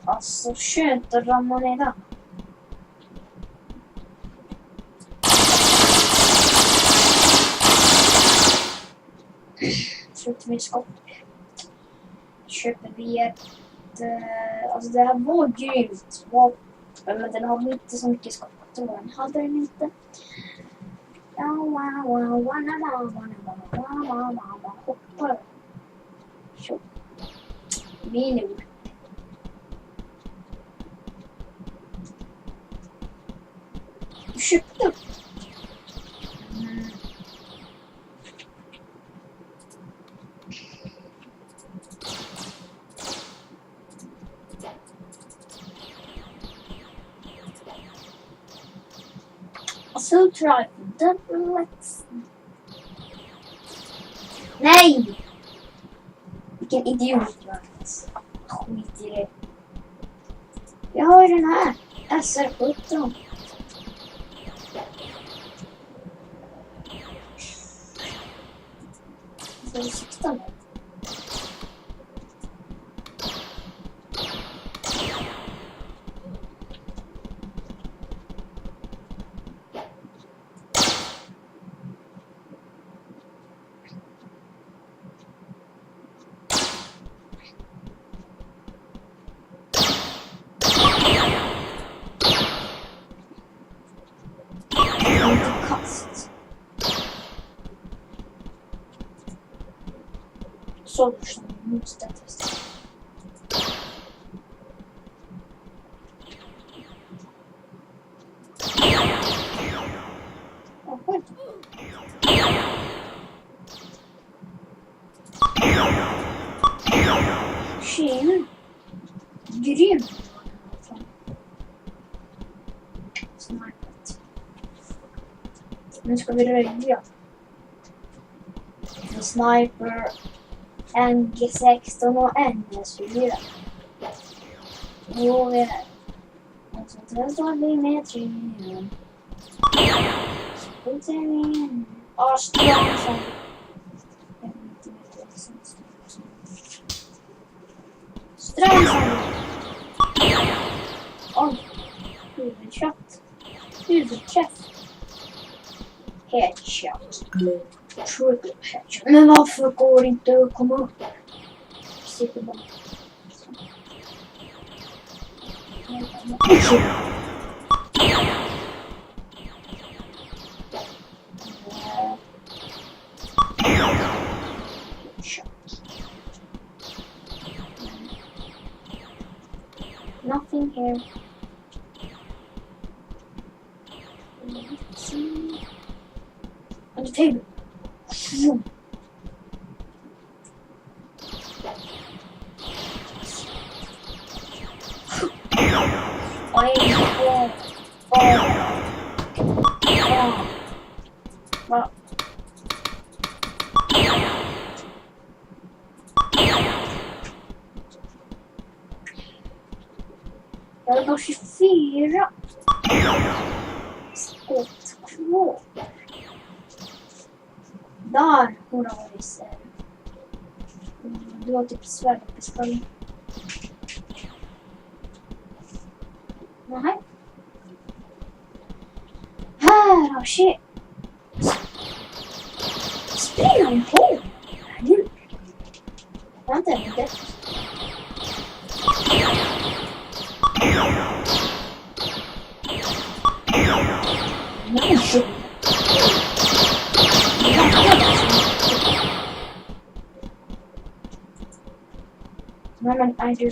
Alltså skönt att ramla ner där. Slut med skott. Köper vi ett... Alltså det här var grymt vapen, men den har inte så mycket skott. Den hade den inte. Hoppar. Så. Minor. Du köpte. Så try let's. Nej! Vilken idiot jag är. Skit i det. Jag har den här. SR17. Så sikta nu. Solution måste testa. Tjena. Grym. Snarkat. Nu ska vi röja. En sniper. En G16 och en S4. Jo, vi är här. Och så tar vi med 3. Spotterningen. Strömsen. Strömsen. Oj. Huvudshot. Huvudträff. Headshot. Triple headshot. Men varför går det inte att komma upp? Sitter bara. Nothing here. On the table. Jag har 24 skott kvar. Där hon har varit sen. Du har typ svärd på skallen. Nej. Här har shit. Springer hon på? Gud. Jag har inte även dött. Nej. Men I do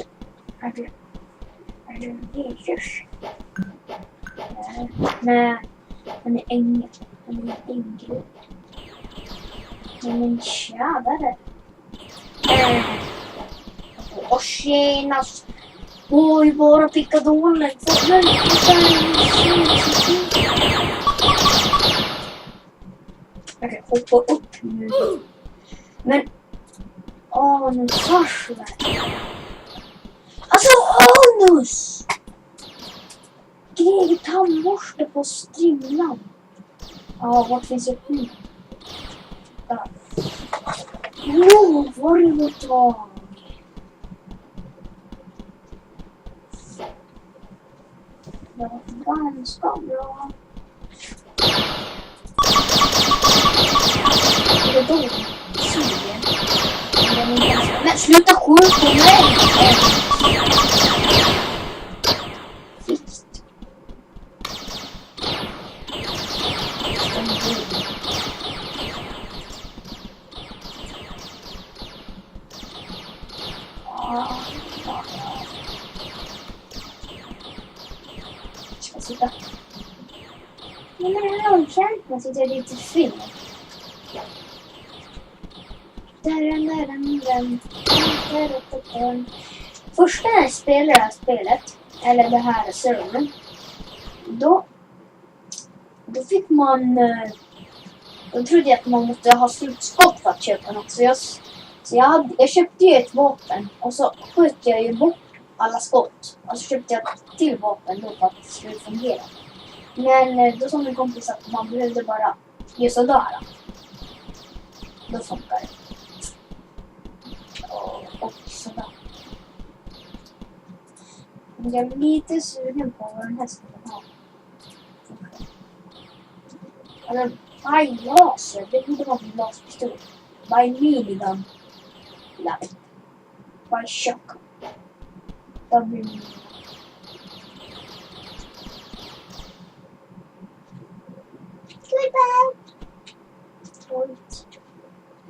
lekers. Nej, han är ängel. Han är ängel. Men tjadare. Åh, tjena. Oj, bara pickadolen. Okej, hoppa upp nu. Men nu försvar. Alltså, anus! Grev tandborste på strimlan. Ja, vart finns det nu? Där. Var det något tag? Det var ganska bra. Det är då 20. Men sluta skjuta på mig! Fixt. Ska sitta. Men det är långsamt. Man sitter lite fel. Första när jag spelade det här spelet, eller det här servern, då fick man, då trodde jag att man måste ha slutskott för att köpa något. Så jag köpte ju ett vapen och så sköt jag ju bort alla skott. Och så köpte jag ett till vapen då för att det skulle fungera. Men då sa min kompis att man behövde bara göra sådär. Då funkar det. Och sådär. Jag är lite sugen på vad den här skulle ha. Eller, aj, laser. Det borde vara en glaspistol. By minigun. Nej. By shotgun. Då blir det.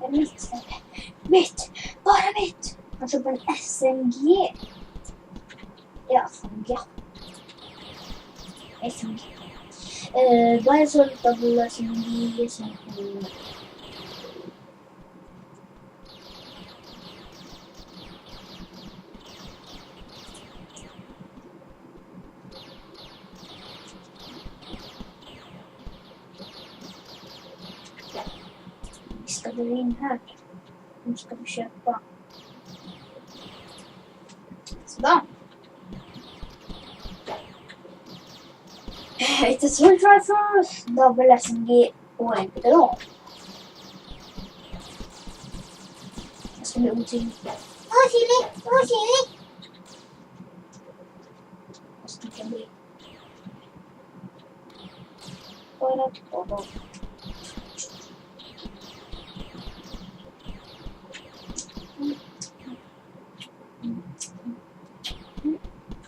Jag missade. Mitt! Bara mitt! Han köper en SMG. Ja, SMG. SMG. Vad är så lite av SMG? Vi ska gå in här. Nu ska vi köpa. Sådär. It's a sword rifle, double SMG och en pedal. Jag ska bli otydlig. Otydlig! Vad ska det bli? Bara.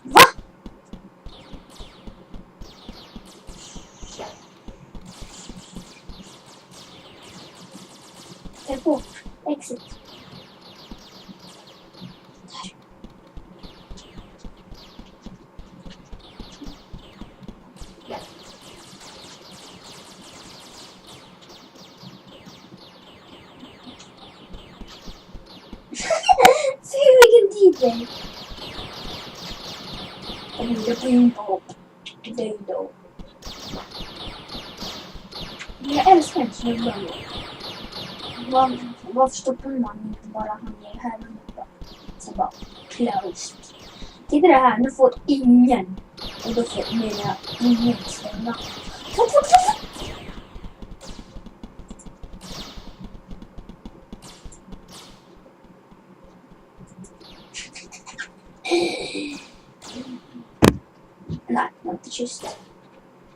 Va? Jag får exit. Se vilken DJ. Jag borde få in på dig då. Jag älskar en snubbe. Varför stoppar man inte bara han ger här uppe? Så bara closed. Titta det här, nu får ingen. Och då får ingen stänga. Nej, det var inte tyst.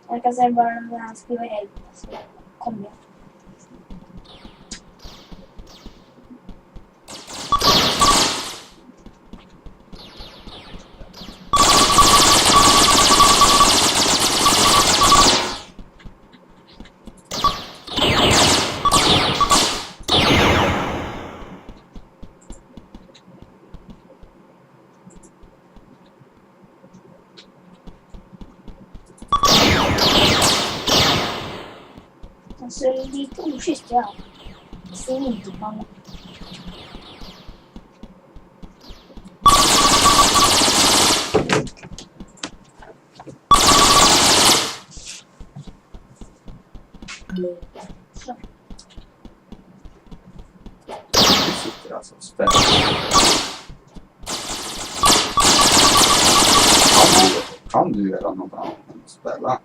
Jag kan säga bara när han skriver hjälp. Så kommer jag. Så är det lite oschysst, ja. Jag ser inte på honom. Så. Du sitter alltså och spelar. Kan du göra något annat än att spela?